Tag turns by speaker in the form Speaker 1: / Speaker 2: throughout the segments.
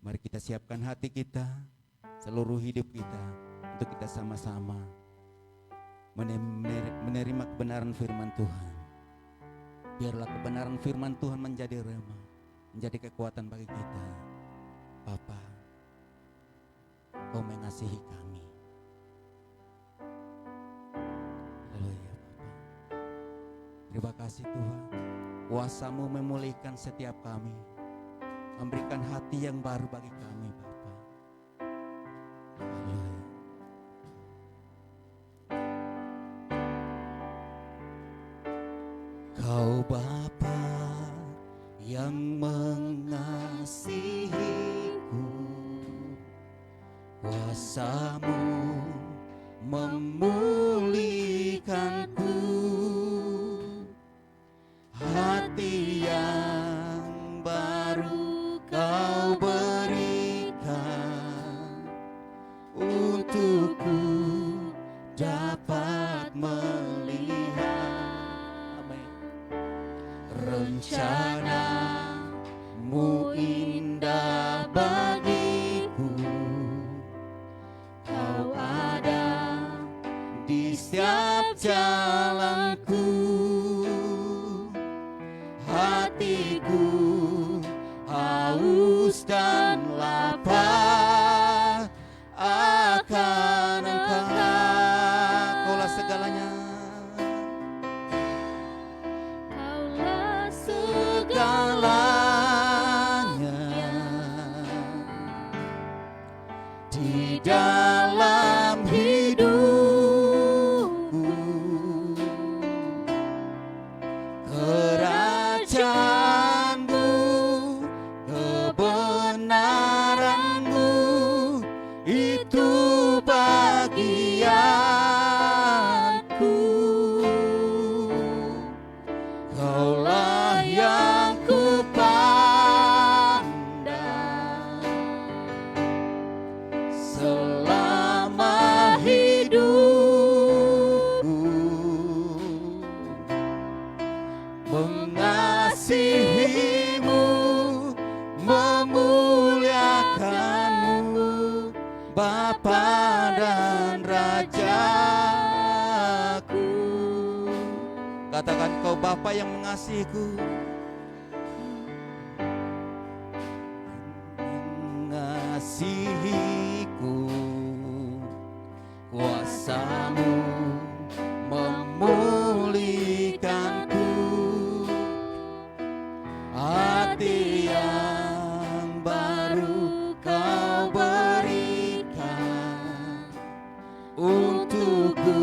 Speaker 1: Mari kita siapkan hati kita, seluruh hidup kita, untuk kita sama-sama menerima kebenaran firman Tuhan. Biarlah kebenaran firman Tuhan menjadi rema, menjadi kekuatan bagi kita. Bapa, Kau mengasihi kami. Haleluya Bapa. Terima kasih Tuhan, kuasa-Mu memulihkan setiap kami, memberikan hati yang baru bagi kami Bapa. Haleluya. Kau Bapa yang mengasihiku, kuasa-Mu memulihkanku, hati yang baru Kau berikan, untukku dapat melihat. Amin. Rencana-Mu indah bagiku, Kau ada di setiap jalanku, hatiku haus dan lapar akan Engkau. Kaulah segalanya,
Speaker 2: Kaulah
Speaker 1: segalanya di dalam hidupku, kerajaan-Mu, kebenaran-Mu, itu bagianku. Kaulah yang kupandang selama hidupku, mengasihi-Mu, memuliakan-Mu, Bapa dan Rajaku. Katakan, Kau Bapa yang mengasihiku, mengasihiku, kuasa-Mu memulihkanku, hati yang baru Kau berikan, untukku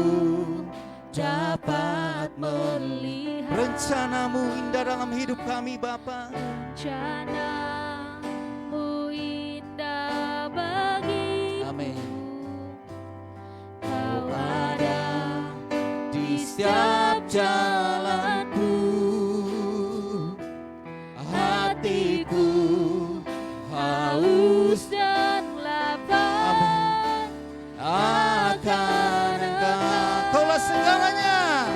Speaker 1: dapat melihat rencana-Mu indah dalam hidup kami Bapa.
Speaker 2: rencana-Mu indah bagiku.
Speaker 1: Amin.
Speaker 2: Kau ada
Speaker 1: Di setiap jalanku, hatiku haus
Speaker 2: dan lapar
Speaker 1: akan Engkau. Kaulah segalanya,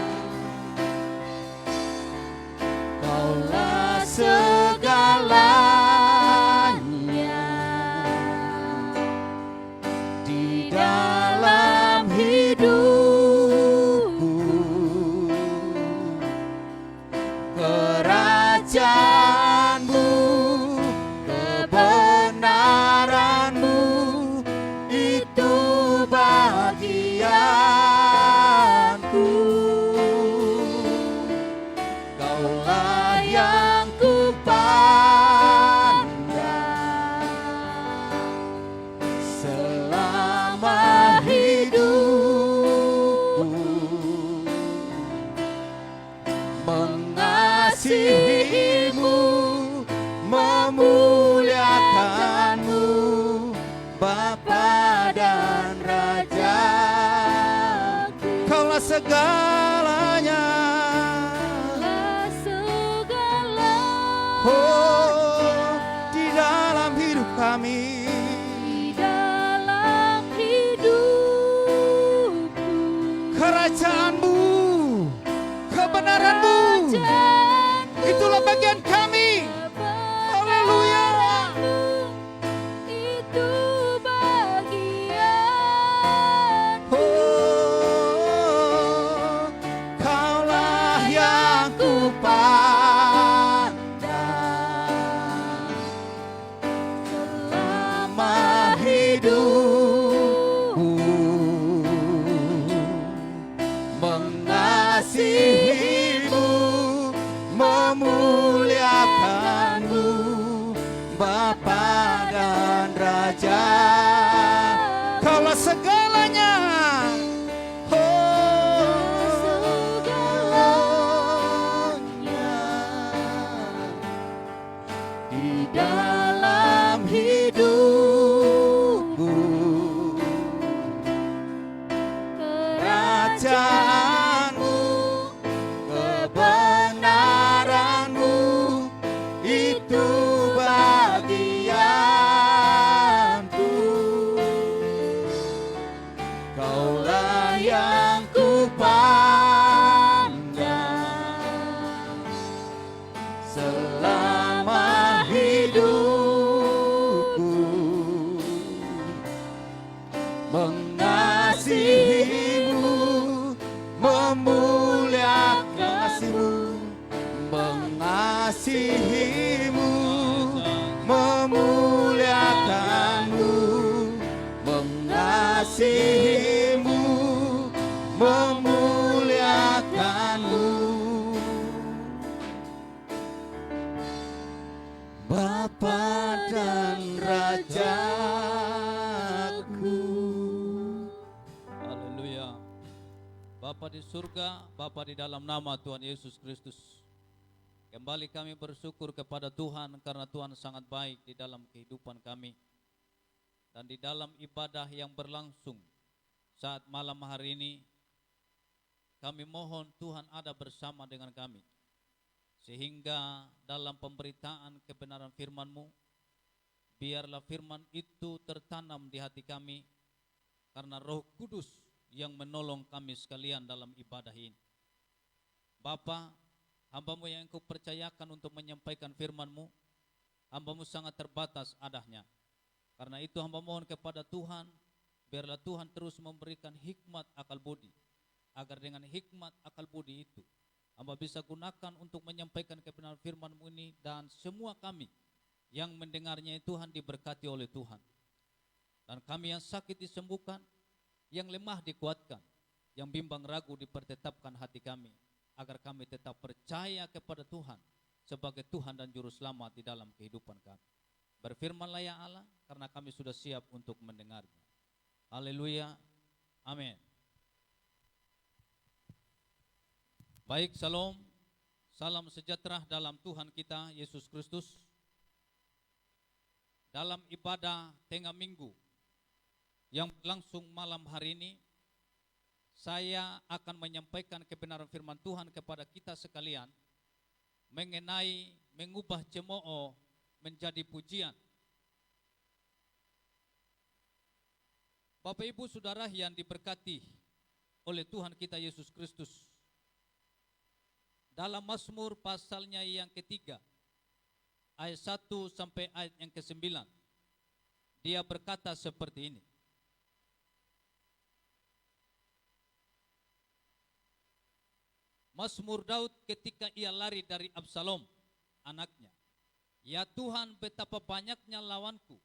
Speaker 1: Kaulah segalanya di dalam hidupku, kerajaan-Mu, kebenaran-Mu, itu bagianku. Kaulah yang kupandang selama hidupku, mengasihi-Mu, memuliakan-Mu, Bapa dan Rajaku. Kaulah segalanya,
Speaker 2: Kaulah segalanya
Speaker 1: oh, di dalam hidup kami.
Speaker 2: di dalam hidupku.
Speaker 1: Kerajaan-Mu, kebenaran-Mu, itulah bagian kami. Haleluya.
Speaker 3: di surga, Bapa di dalam nama Tuhan Yesus Kristus. Kembali kami bersyukur kepada Tuhan karena Tuhan sangat baik di dalam kehidupan kami. Dan di dalam ibadah yang berlangsung saat malam hari ini, kami mohon Tuhan ada bersama dengan kami. Sehingga dalam pemberitaan kebenaran firman-Mu, biarlah firman itu tertanam di hati kami, karena Roh Kudus yang menolong kami sekalian dalam ibadah ini. Bapa, hamba-Mu yang Engkau percayakan untuk menyampaikan firman-Mu, hamba-Mu sangat terbatas adanya. Karena itu hamba mohon kepada Tuhan, biarlah Tuhan terus memberikan hikmat akal budi, agar dengan hikmat akal budi itu, hamba bisa gunakan untuk menyampaikan kebenaran firman-Mu ini, dan semua kami yang mendengarnya Tuhan diberkati oleh Tuhan. Dan kami yang sakit disembuhkan, yang lemah dikuatkan, yang bimbang ragu dipertetapkan hati kami, agar kami tetap percaya kepada Tuhan sebagai Tuhan dan Juru Selamat di dalam kehidupan kami. Berfirmanlah ya Allah, karena kami sudah siap untuk mendengarnya. Haleluya, amin. Baik, salam, salam sejahtera dalam Tuhan kita Yesus Kristus. Dalam ibadah tengah minggu yang berlangsung malam hari ini, saya akan menyampaikan kebenaran firman Tuhan kepada kita sekalian mengenai mengubah cemooh menjadi pujian. Bapak Ibu Saudara yang diberkati oleh Tuhan kita Yesus Kristus, dalam Mazmur pasalnya yang ketiga, ayat 1 sampai ayat yang ke-9, dia berkata seperti ini. Mazmur Daud ketika ia lari dari Absalom, anaknya. Ya Tuhan, betapa banyaknya lawanku.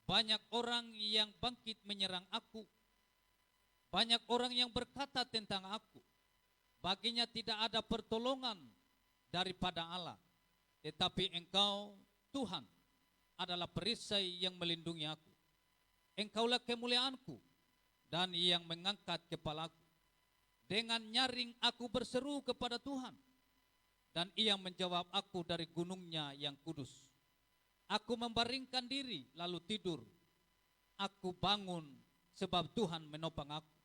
Speaker 3: Banyak orang yang bangkit menyerang aku. Banyak orang yang berkata tentang aku. Baginya tidak ada pertolongan daripada Allah. Tetapi Engkau, Tuhan, adalah perisai yang melindungi aku. Engkaulah kemuliaanku dan yang mengangkat kepalaku. Dengan nyaring aku berseru kepada Tuhan, dan Ia menjawab aku dari gunungnya yang kudus. Aku membaringkan diri lalu tidur. Aku bangun sebab Tuhan menopang aku.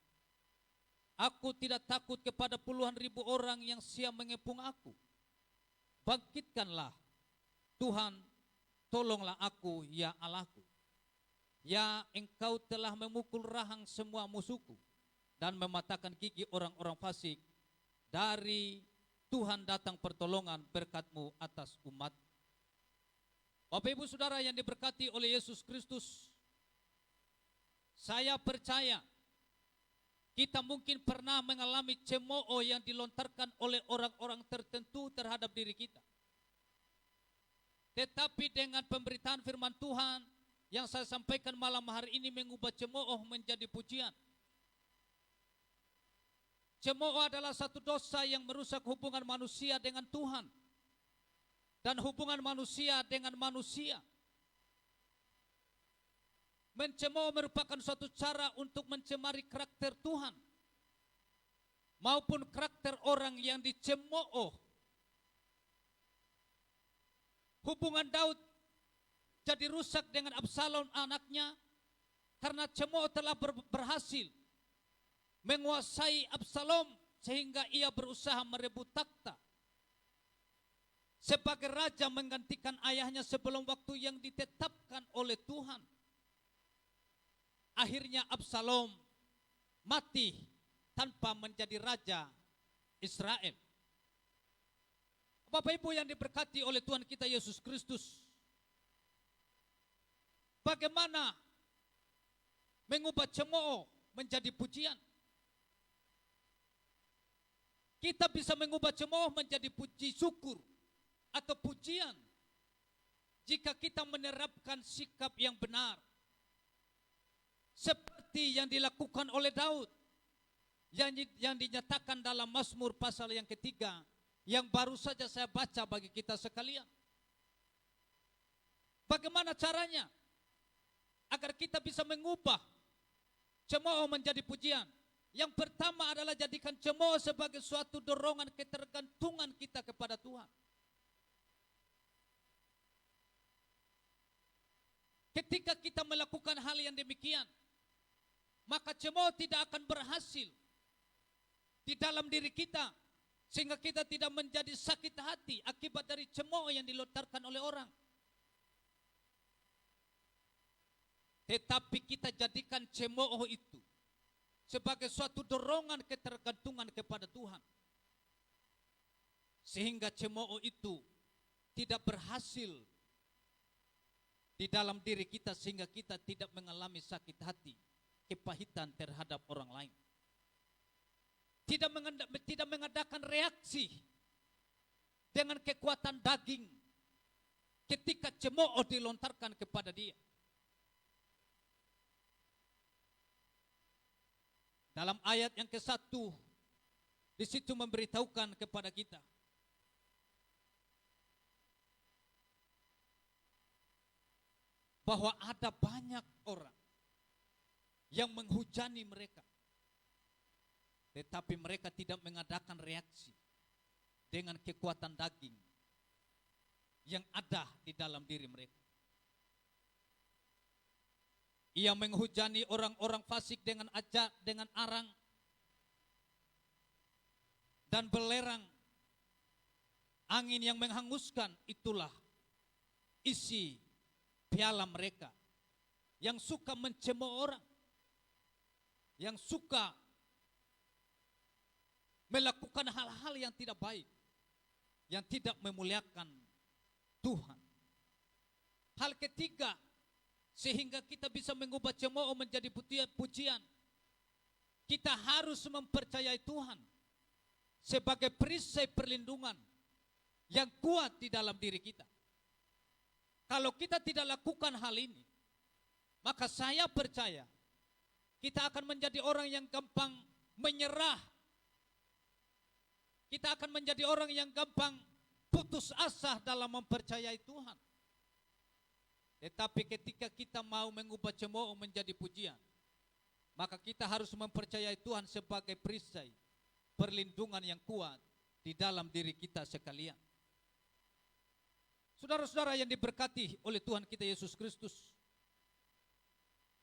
Speaker 3: Aku tidak takut kepada puluhan ribu orang yang siap mengepung aku. Bangkitkanlah Tuhan, tolonglah aku ya Allahku. Ya Engkau telah memukul rahang semua musuhku dan mematahkan gigi orang-orang fasik. Dari Tuhan datang pertolongan berkat-Mu atas umat. Bapak Ibu Saudara yang diberkati oleh Yesus Kristus, saya percaya kita mungkin pernah mengalami cemooh yang dilontarkan oleh orang-orang tertentu terhadap diri kita. Tetapi dengan pemberitaan firman Tuhan yang saya sampaikan malam hari ini, mengubah cemooh menjadi pujian. Cemooh adalah satu dosa yang merusak hubungan manusia dengan Tuhan dan hubungan manusia dengan manusia. Mencemooh merupakan suatu cara untuk mencemari karakter Tuhan maupun karakter orang yang dicemooh. Hubungan Daud jadi rusak dengan Absalom anaknya karena cemooh telah berhasil menguasai Absalom sehingga ia berusaha merebut takhta sebagai raja menggantikan ayahnya sebelum waktu yang ditetapkan oleh Tuhan. Akhirnya Absalom mati tanpa menjadi raja Israel. Bapak Ibu yang diberkati oleh Tuhan kita Yesus Kristus, bagaimana mengubah cemooh menjadi pujian? Kita bisa mengubah cemooh menjadi puji syukur atau pujian jika kita menerapkan sikap yang benar, seperti yang dilakukan oleh Daud, yang dinyatakan dalam Mazmur pasal yang ketiga, yang baru saja saya baca bagi kita sekalian. Bagaimana caranya agar kita bisa mengubah cemooh menjadi pujian? Yang pertama adalah jadikan cemooh sebagai suatu dorongan ketergantungan kita kepada Tuhan. Ketika kita melakukan hal yang demikian, maka cemooh tidak akan berhasil di dalam diri kita, sehingga kita tidak menjadi sakit hati akibat dari cemooh yang dilontarkan oleh orang. Tetapi kita jadikan cemooh itu sebagai suatu dorongan ketergantungan kepada Tuhan, sehingga cemooh itu tidak berhasil di dalam diri kita, sehingga kita tidak mengalami sakit hati, kepahitan terhadap orang lain. Tidak mengadakan reaksi dengan kekuatan daging ketika cemooh dilontarkan kepada dia. Dalam ayat yang ke-1, di situ memberitahukan kepada kita bahwa ada banyak orang yang menghujani mereka, tetapi mereka tidak mengadakan reaksi dengan kekuatan daging yang ada di dalam diri mereka. Ia menghujani orang-orang fasik dengan ajak, dengan arang dan belerang. Angin yang menghanguskan, itulah isi piala mereka. Yang suka mencemooh orang, yang suka melakukan hal-hal yang tidak baik, yang tidak memuliakan Tuhan. Hal ketiga, sehingga kita bisa mengubah cemooh menjadi pujian, kita harus mempercayai Tuhan sebagai perisai perlindungan yang kuat di dalam diri kita. Kalau kita tidak lakukan hal ini, maka saya percaya kita akan menjadi orang yang gampang menyerah. Kita akan menjadi orang yang gampang putus asa dalam mempercayai Tuhan. Tetapi ketika kita mau mengubah cemooh menjadi pujian, maka kita harus mempercayai Tuhan sebagai perisai perlindungan yang kuat di dalam diri kita sekalian. Saudara-saudara yang diberkati oleh Tuhan kita Yesus Kristus,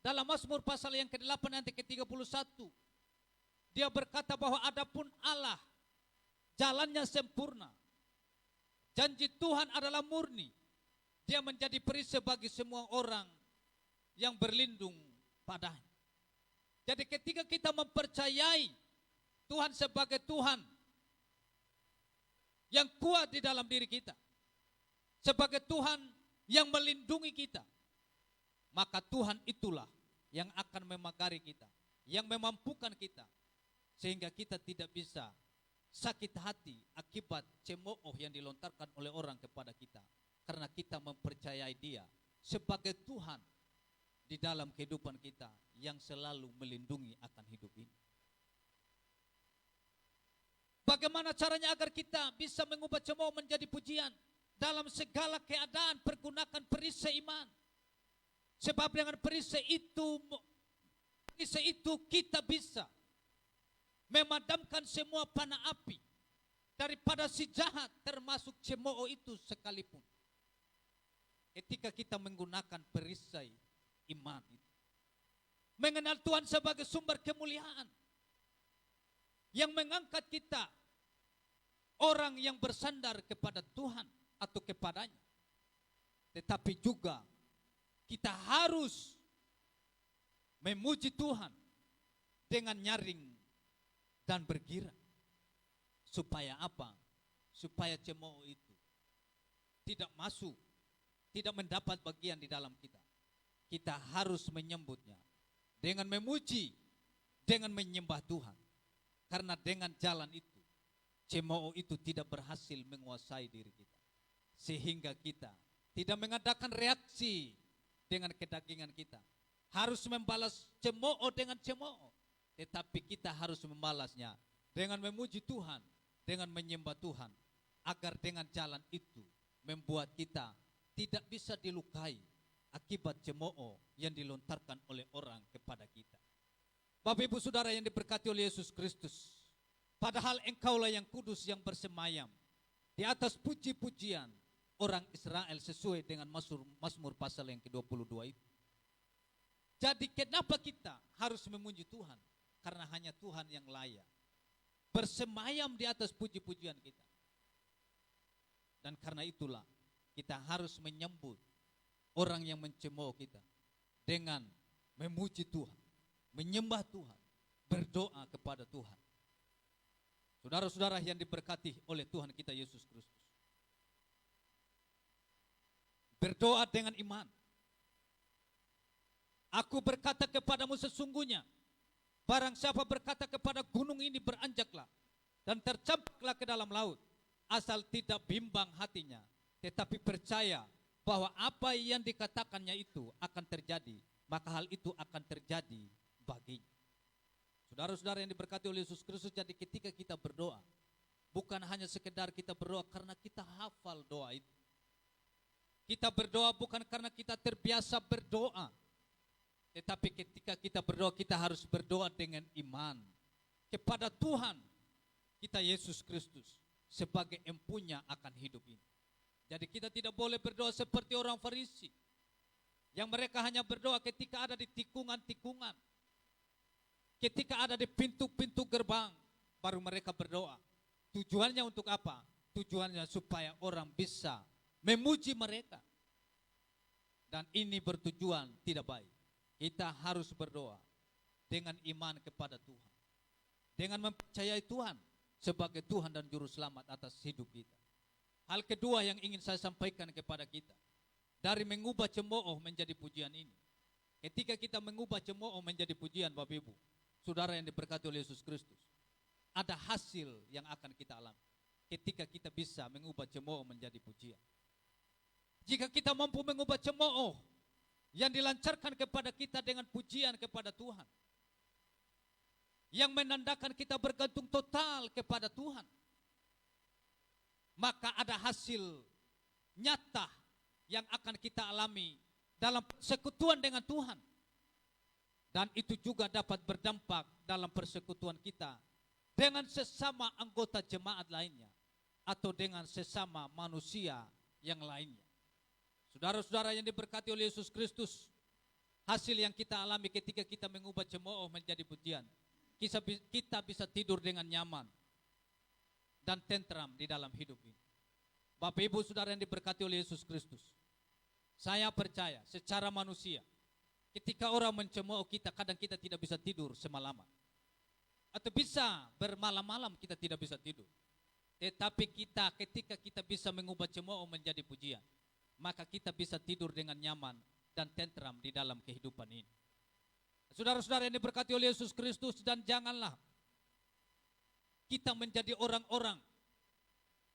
Speaker 3: dalam Mazmur pasal yang ke-8 ayat ke-31, dia berkata bahwa adapun Allah jalannya sempurna, janji Tuhan adalah murni. Dia menjadi perisai bagi semua orang yang berlindung padanya. Jadi ketika kita mempercayai Tuhan sebagai Tuhan yang kuat di dalam diri kita, sebagai Tuhan yang melindungi kita, maka Tuhan itulah yang akan memagari kita, yang memampukan kita, sehingga kita tidak bisa sakit hati akibat cemooh yang dilontarkan oleh orang kepada kita. Karena kita mempercayai Dia sebagai Tuhan di dalam kehidupan kita yang selalu melindungi akan hidup ini. Bagaimana caranya agar kita bisa mengubah cemooh menjadi pujian? Dalam segala keadaan pergunakan perisai iman. Sebab dengan perisai itu kita bisa memadamkan semua panah api daripada si jahat, termasuk cemooh itu sekalipun. Ketika kita menggunakan perisai iman itu, mengenal Tuhan sebagai sumber kemuliaan yang mengangkat kita orang yang bersandar kepada Tuhan atau kepadanya. Tetapi juga kita harus memuji Tuhan dengan nyaring dan bergirang. Supaya apa? Supaya cemooh itu tidak masuk, tidak mendapat bagian di dalam kita. Kita harus menyambutnya dengan memuji, dengan menyembah Tuhan. Karena dengan jalan itu, cemooh itu tidak berhasil menguasai diri kita. Sehingga kita tidak mengadakan reaksi dengan kedagingan kita. Harus membalas cemooh dengan cemooh. Tetapi kita harus membalasnya dengan memuji Tuhan, dengan menyembah Tuhan. Agar dengan jalan itu membuat kita tidak bisa dilukai akibat cemooh yang dilontarkan oleh orang kepada kita. Bapak Ibu Saudara yang diberkati oleh Yesus Kristus, padahal engkaulah yang kudus yang bersemayam di atas puji-pujian orang Israel sesuai dengan Mazmur pasal yang ke-22 itu. Jadi kenapa kita harus memuji Tuhan? Karena hanya Tuhan yang layak bersemayam di atas puji-pujian kita. Dan karena itulah kita harus menyambut orang yang mencemooh kita dengan memuji Tuhan, menyembah Tuhan, berdoa kepada Tuhan. Saudara-saudara yang diberkati oleh Tuhan kita Yesus Kristus, berdoa dengan iman. Aku berkata kepadamu sesungguhnya, barang siapa berkata kepada gunung ini beranjaklah dan tercampaklah ke dalam laut, asal tidak bimbang hatinya, tetapi percaya bahwa apa yang dikatakannya itu akan terjadi, maka hal itu akan terjadi baginya. Saudara-saudara yang diberkati oleh Yesus Kristus, jadi ketika kita berdoa, bukan hanya sekedar kita berdoa karena kita hafal doa itu. Kita berdoa bukan karena kita terbiasa berdoa, tetapi ketika kita berdoa, kita harus berdoa dengan iman kepada Tuhan kita Yesus Kristus sebagai empunya akan hidup ini. Jadi kita tidak boleh berdoa seperti orang Farisi yang mereka hanya berdoa ketika ada di tikungan-tikungan, ketika ada di pintu-pintu gerbang, baru mereka berdoa. Tujuannya untuk apa? Tujuannya supaya orang bisa memuji mereka. Dan ini bertujuan tidak baik. Kita harus berdoa dengan iman kepada Tuhan, dengan mempercayai Tuhan sebagai Tuhan dan Juru Selamat atas hidup kita. Hal kedua yang ingin saya sampaikan kepada kita, dari mengubah cemooh menjadi pujian ini. Ketika kita mengubah cemooh menjadi pujian, Bapak Ibu, saudara yang diberkati oleh Yesus Kristus, ada hasil yang akan kita alami ketika kita bisa mengubah cemooh menjadi pujian. Jika kita mampu mengubah cemooh yang dilancarkan kepada kita dengan pujian kepada Tuhan, yang menandakan kita bergantung total kepada Tuhan, maka ada hasil nyata yang akan kita alami dalam persekutuan dengan Tuhan. Dan itu juga dapat berdampak dalam persekutuan kita dengan sesama anggota jemaat lainnya atau dengan sesama manusia yang lainnya. Saudara-saudara yang diberkati oleh Yesus Kristus, hasil yang kita alami ketika kita mengubah cemooh menjadi pujian, kita bisa tidur dengan nyaman dan tentram di dalam hidup ini. Bapak Ibu Saudara yang diberkati oleh Yesus Kristus, saya percaya secara manusia, ketika orang mencemooh kita, kadang kita tidak bisa tidur semalaman. Atau bisa bermalam-malam kita tidak bisa tidur. Tetapi ketika kita bisa mengubah cemooh menjadi pujian, maka kita bisa tidur dengan nyaman dan tentram di dalam kehidupan ini. Saudara-saudara yang diberkati oleh Yesus Kristus, dan janganlah kita menjadi orang-orang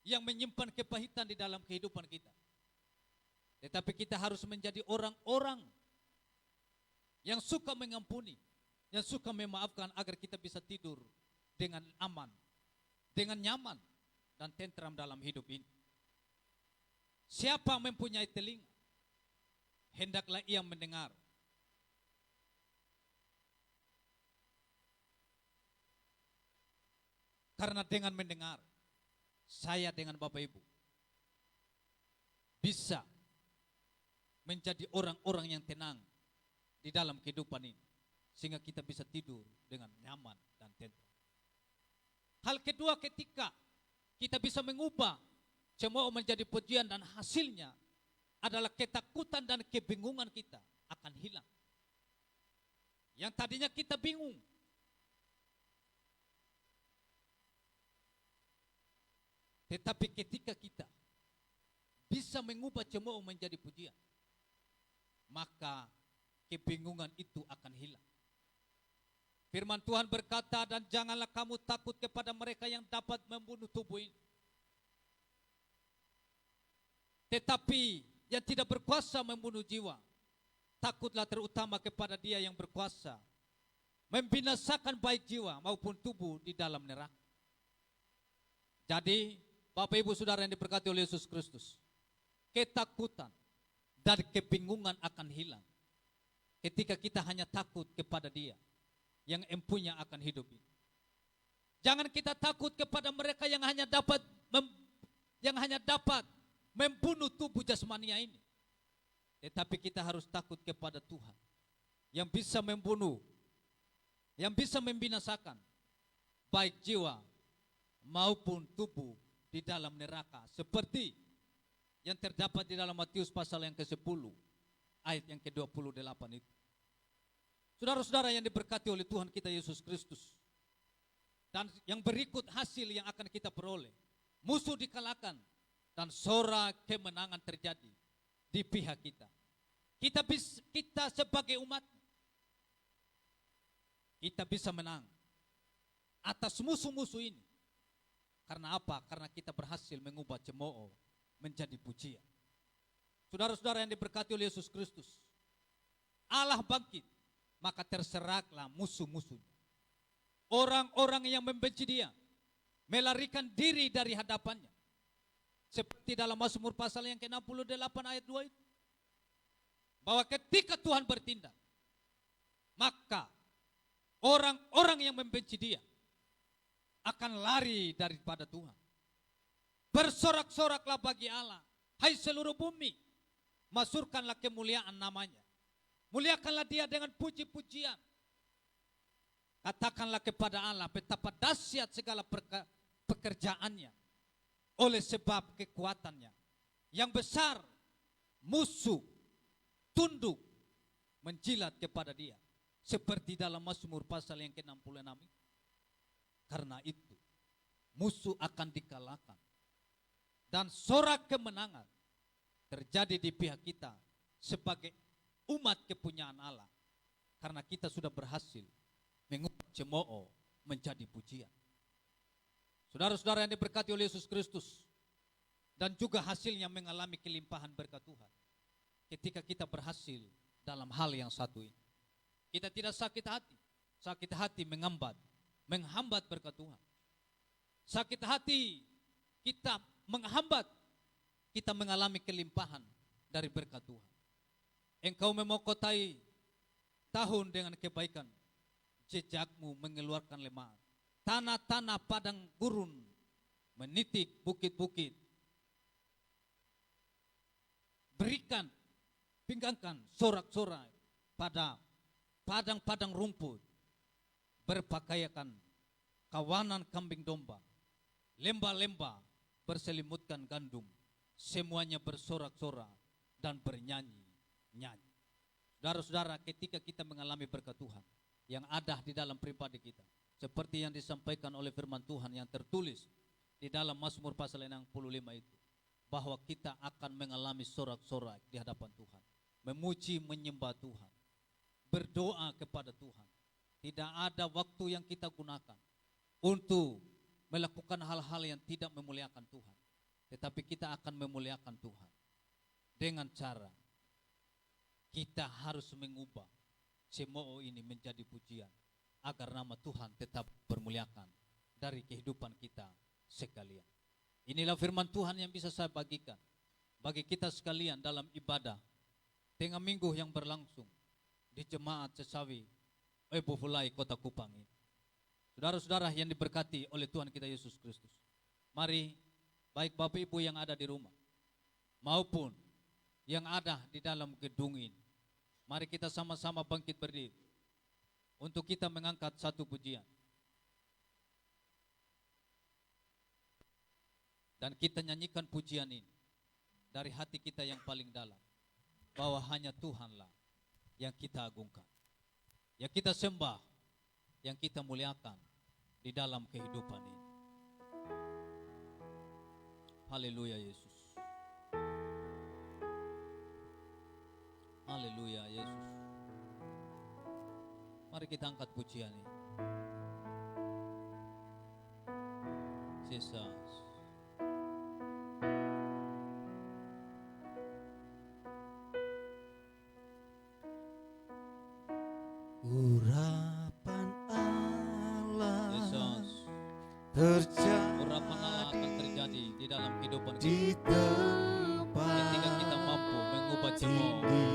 Speaker 3: yang menyimpan kepahitan di dalam kehidupan kita. Tetapi kita harus menjadi orang-orang yang suka mengampuni, yang suka memaafkan agar kita bisa tidur dengan aman, dengan nyaman dan tentram dalam hidup ini. Siapa mempunyai telinga, hendaklah ia mendengar. Karena dengan mendengar, saya dengan Bapak Ibu bisa menjadi orang-orang yang tenang di dalam kehidupan ini, sehingga kita bisa tidur dengan nyaman dan tentram. Hal kedua, ketika kita bisa mengubah cemooh menjadi pujian, dan hasilnya adalah ketakutan dan kebingungan kita akan hilang. Yang tadinya kita bingung, tetapi ketika kita bisa mengubah cemooh menjadi pujian, maka kebingungan itu akan hilang. Firman Tuhan berkata, dan janganlah kamu takut kepada mereka yang dapat membunuh tubuh ini, tetapi yang tidak berkuasa membunuh jiwa. Takutlah terutama kepada Dia yang berkuasa membinasakan baik jiwa maupun tubuh di dalam neraka. Jadi Bapak Ibu Saudara yang diberkati oleh Yesus Kristus, ketakutan dan kebingungan akan hilang ketika kita hanya takut kepada Dia yang empunya akan hidup ini. Jangan kita takut kepada mereka yang hanya dapat membunuh tubuh jasmania ini. Tetapi kita harus takut kepada Tuhan yang bisa membunuh, yang bisa membinasakan baik jiwa maupun tubuh di dalam neraka, seperti yang terdapat di dalam Matius pasal yang ke-10 ayat yang ke-28 itu. Saudara-saudara yang diberkati oleh Tuhan kita Yesus Kristus, dan yang berikut hasil yang akan kita peroleh: musuh dikalahkan dan sorak kemenangan terjadi di pihak kita. Kita sebagai umat, kita bisa menang atas musuh-musuh ini. Karena apa? Karena kita berhasil mengubah cemooh menjadi pujian. Saudara-saudara yang diberkati oleh Yesus Kristus, Allah bangkit, maka terseraklah musuh-musuhnya. Orang-orang yang membenci dia melarikan diri dari hadapannya. Seperti dalam Mazmur pasal yang ke-68 ayat 2 itu. Bahwa ketika Tuhan bertindak, maka orang-orang yang membenci dia akan lari daripada Tuhan. Bersorak-soraklah bagi Allah, hai seluruh bumi, masurkanlah kemuliaan namanya. Muliakanlah dia dengan puji-pujian. Katakanlah kepada Allah betapa dahsyat segala pekerjaannya, oleh sebab kekuatannya yang besar. Musuh tunduk menjilat kepada dia, seperti dalam Mazmur pasal yang ke-66 itu. Karena itu musuh akan dikalahkan dan sorak kemenangan terjadi di pihak kita sebagai umat kepunyaan Allah, karena kita sudah berhasil mengubah cemooh menjadi pujian. Saudara-saudara yang diberkati oleh Yesus Kristus, dan juga hasilnya mengalami kelimpahan berkat Tuhan ketika kita berhasil dalam hal yang satu ini. Kita tidak sakit hati. Sakit hati menghambat berkat Tuhan. Sakit hati kita menghambat kita mengalami kelimpahan dari berkat Tuhan. Engkau memahkotai tahun dengan kebaikan, jejakmu mengeluarkan lemah. Tanah-tanah padang gurun menitik bukit-bukit. Berikan, pinggangkan sorak-sorai pada padang-padang rumput. Berpakaian kawanan kambing domba, lembah-lembah berselimutkan gandum, semuanya bersorak-sorak dan bernyanyi-nyanyi. Saudara-saudara, ketika kita mengalami berkat Tuhan yang ada di dalam pribadi kita, seperti yang disampaikan oleh firman Tuhan yang tertulis di dalam Mazmur pasal 65 itu, bahwa kita akan mengalami sorak-sorak di hadapan Tuhan, memuji menyembah Tuhan, berdoa kepada Tuhan. Tidak ada waktu yang kita gunakan untuk melakukan hal-hal yang tidak memuliakan Tuhan. Tetapi kita akan memuliakan Tuhan dengan cara kita harus mengubah cemooh ini menjadi pujian, agar nama Tuhan tetap bermuliakan dari kehidupan kita sekalian. Inilah firman Tuhan yang bisa saya bagikan bagi kita sekalian dalam ibadah tengah minggu yang berlangsung di Jemaat Cesawi Ebofulai Kota Kupang ini. Saudara-saudara yang diberkati oleh Tuhan kita Yesus Kristus, mari baik Bapak Ibu yang ada di rumah maupun yang ada di dalam gedung ini, mari kita sama-sama bangkit berdiri untuk kita mengangkat satu pujian. Dan kita nyanyikan pujian ini dari hati kita yang paling dalam, bahwa hanya Tuhanlah yang kita agungkan, yang kita sembah, yang kita muliakan di dalam kehidupan ini. Haleluya Yesus. Haleluya Yesus. Mari kita angkat pujian ini. Jesus.
Speaker 1: Urapan Allah
Speaker 3: Yesus.
Speaker 1: terjadi
Speaker 3: Urapan Allah akan terjadi di dalam kehidupan
Speaker 1: di
Speaker 3: kita
Speaker 1: tempat
Speaker 3: ketika kita mampu mengubah cemooh
Speaker 1: tinggi.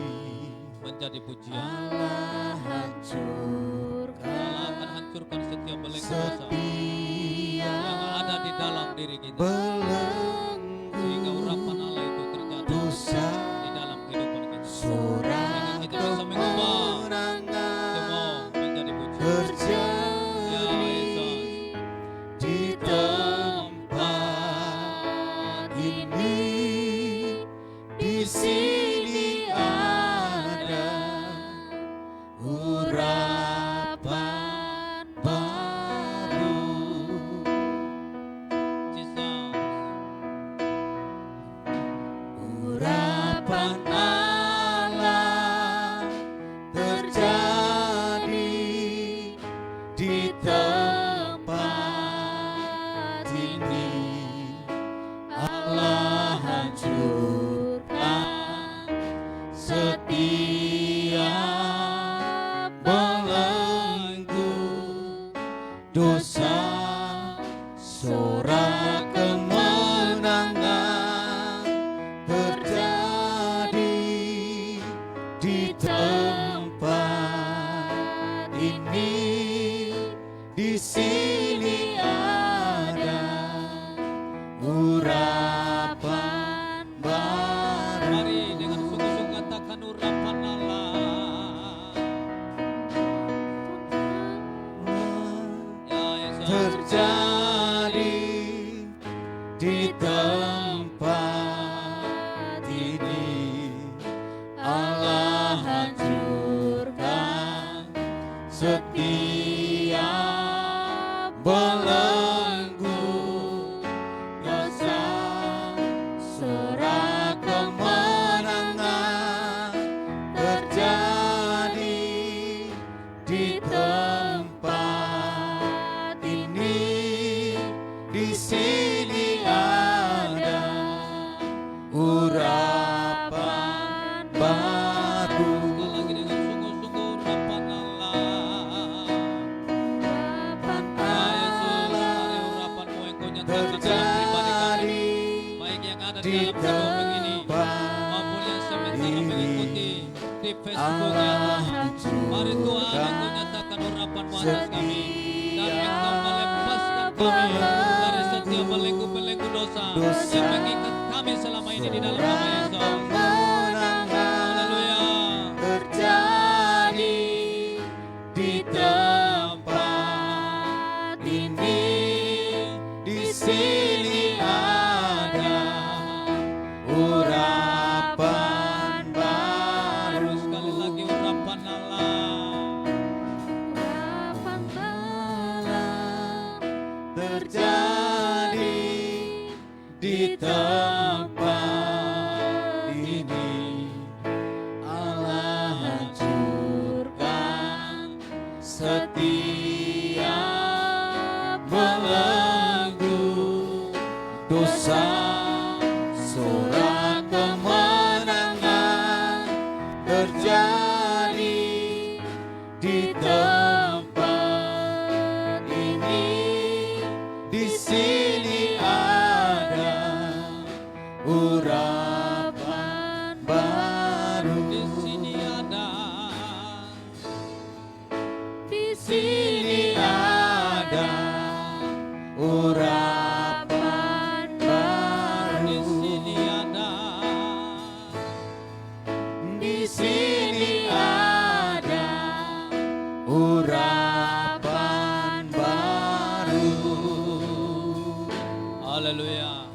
Speaker 3: menjadi pujian.
Speaker 1: Allah hancurkan
Speaker 3: hancurkan setiap belenggu dosa yang ada di dalam diri kita, sehingga urapan Allah itu terjadi di dalam kehidupan kita, sehingga kita bisa mengubah semua menjadi pujian. Ya Yesus,
Speaker 1: di tempat ini, di sini ada urapan baru.
Speaker 3: Jesus,
Speaker 1: Urapan Allah terjadi di tempat ini. Allah hancurkan setiap belenggu dosa, sorak kemenangan terjadi di tempat ini. Di sini ada urapan baru.
Speaker 3: mari dengan sungguh-sungguh katakan urapan Allah. Ya Yesus,
Speaker 1: Terjadi di tempat ini. Allah hancurkan setiap belenggu dosa, sorak kemenangan terjadi di tempat ini. Di sini ada urapan baru.
Speaker 3: sekali lagi dengan sungguh-sungguh urapan Allah. Ya Yesus, mari urapan-Mu Engkau nyatakan dalam pribadi kami, baik yang ada di dalam gedung ini maupun yang sementara mengikuti di Facebooknya. Mari Tuhan, Engkau nyatakan urapan-Mu atas kami, dan Engkau melepaskan kami dari setiap belenggu-belenggu dosa yang mengikat kami selama ini di dalam nama Yesus. Haleluya.
Speaker 1: Terjadi di tempat ini. Di sini ada urapan baru.
Speaker 3: Sekali lagi urapan Allah.
Speaker 1: Terjadi di tempat ini. Allah hancurkan setiap belenggu dosa, sorak kemenangan terjadi di tempat ini. Di sini ada urapan baru.
Speaker 3: Di sini ada,
Speaker 2: Di
Speaker 1: Sini ada urapan baru.
Speaker 3: di sini ada,
Speaker 1: Di sini ada urapan baru.
Speaker 3: haleluya.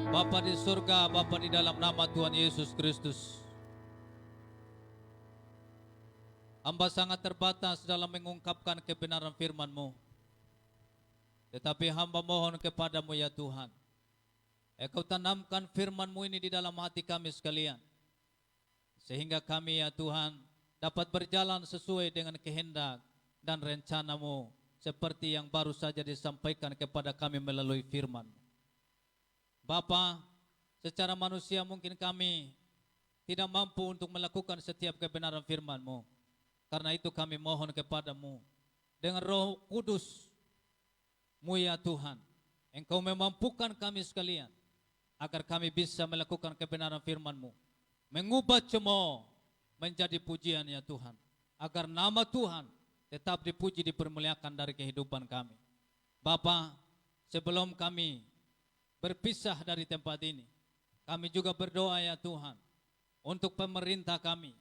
Speaker 3: Bapa di surga, Bapa di dalam nama Tuhan Yesus Kristus, hamba sangat terbatas dalam mengungkapkan kebenaran firman-Mu. Tetapi hamba mohon kepadamu ya Tuhan, Engkau tanamkan firman-Mu ini di dalam hati kami sekalian, sehingga kami ya Tuhan dapat berjalan sesuai dengan kehendak dan rencana-Mu, seperti yang baru saja disampaikan kepada kami melalui firman. Bapa, secara manusia mungkin kami tidak mampu untuk melakukan setiap kebenaran firman-Mu. Karena itu kami mohon kepadamu, dengan Roh Kudus-Mu ya Tuhan, Engkau memampukan kami sekalian, agar kami bisa melakukan kebenaran firman-Mu, mengubah cemooh menjadi pujian ya Tuhan, agar nama Tuhan tetap dipuji, dipermuliakan dari kehidupan kami. Bapa, sebelum kami berpisah dari tempat ini, kami juga berdoa ya Tuhan, untuk pemerintah kami,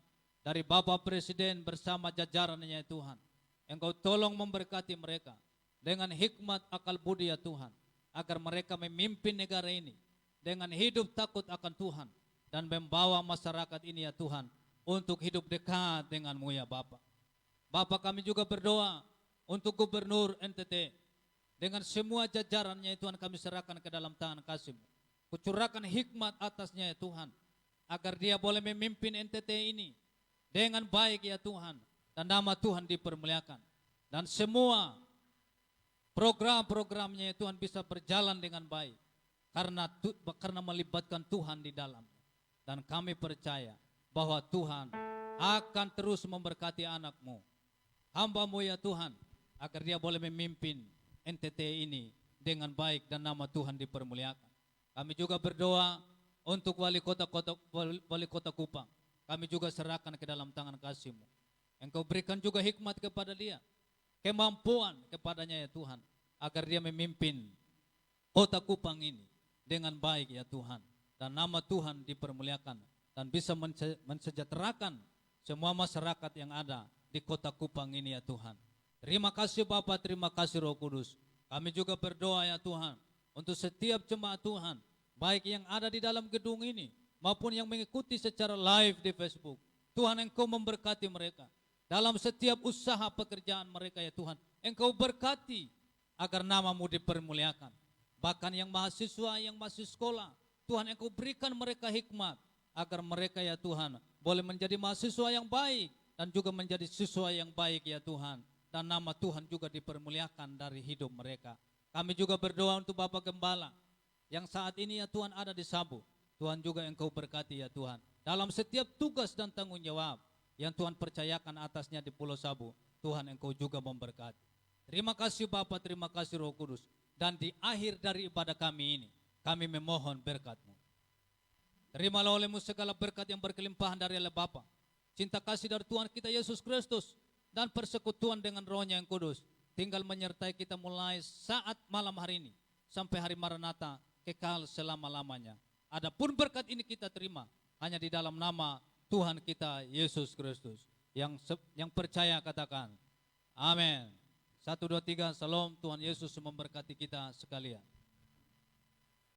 Speaker 3: dari Bapak Presiden bersama jajarannya ya Tuhan. Engkau tolong memberkati mereka dengan hikmat akal budi ya Tuhan, agar mereka memimpin negara ini dengan hidup takut akan Tuhan, dan membawa masyarakat ini ya Tuhan, untuk hidup dekat denganmu ya Bapa. Bapa, kami juga berdoa untuk Gubernur NTT, dengan semua jajarannya ya Tuhan, kami serahkan ke dalam tangan kasih-Mu. Kucurahkan hikmat atasnya ya Tuhan, agar dia boleh memimpin NTT ini dengan baik ya Tuhan, dan nama Tuhan dipermuliakan, dan semua program-programnya ya Tuhan bisa berjalan dengan baik, karena melibatkan Tuhan di dalam. Dan kami percaya bahwa Tuhan akan terus memberkati anak-Mu, hamba-Mu ya Tuhan, agar dia boleh memimpin NTT ini dengan baik dan nama Tuhan dipermuliakan. Kami juga berdoa untuk wali kota Kupang. Kami juga serahkan ke dalam tangan kasih-Mu. Engkau berikan juga hikmat kepada dia, kemampuan kepadanya ya Tuhan, agar dia memimpin kota Kupang ini dengan baik ya Tuhan, dan nama Tuhan dipermuliakan, dan bisa mensejahterakan semua masyarakat yang ada di kota Kupang ini ya Tuhan. Terima kasih Bapa, terima kasih Roh Kudus. Kami juga berdoa ya Tuhan, untuk setiap jemaat Tuhan, baik yang ada di dalam gedung ini maupun yang mengikuti secara live di Facebook. Tuhan, Engkau memberkati mereka dalam setiap usaha pekerjaan mereka ya Tuhan. Engkau berkati agar nama-Mu dipermuliakan. Bahkan yang mahasiswa, yang masih sekolah, Tuhan, Engkau berikan mereka hikmat, agar mereka ya Tuhan boleh menjadi mahasiswa yang baik, dan juga menjadi siswa yang baik ya Tuhan. Dan nama Tuhan juga dipermuliakan dari hidup mereka. Kami juga berdoa untuk Bapak Gembala, yang saat ini ya Tuhan ada di Sabu. Tuhan juga Engkau berkati ya Tuhan, dalam setiap tugas dan tanggung jawab yang Tuhan percayakan atasnya di Pulau Sabu. Tuhan, Engkau juga memberkati. Terima kasih Bapa, terima kasih Roh Kudus. Dan di akhir dari ibadah kami ini, kami memohon berkat-Mu. Terimalah oleh-Mu segala berkat yang berkelimpahan dari Allah Bapa, cinta kasih dari Tuhan kita Yesus Kristus, dan persekutuan dengan Roh-Nya yang kudus, tinggal menyertai kita mulai saat malam hari ini, sampai hari Maranatha, kekal selama-lamanya. Adapun berkat ini kita terima hanya di dalam nama Tuhan kita Yesus Kristus. Yang percaya katakan amin. 1, 2, 3, salam. Tuhan Yesus memberkati kita sekalian.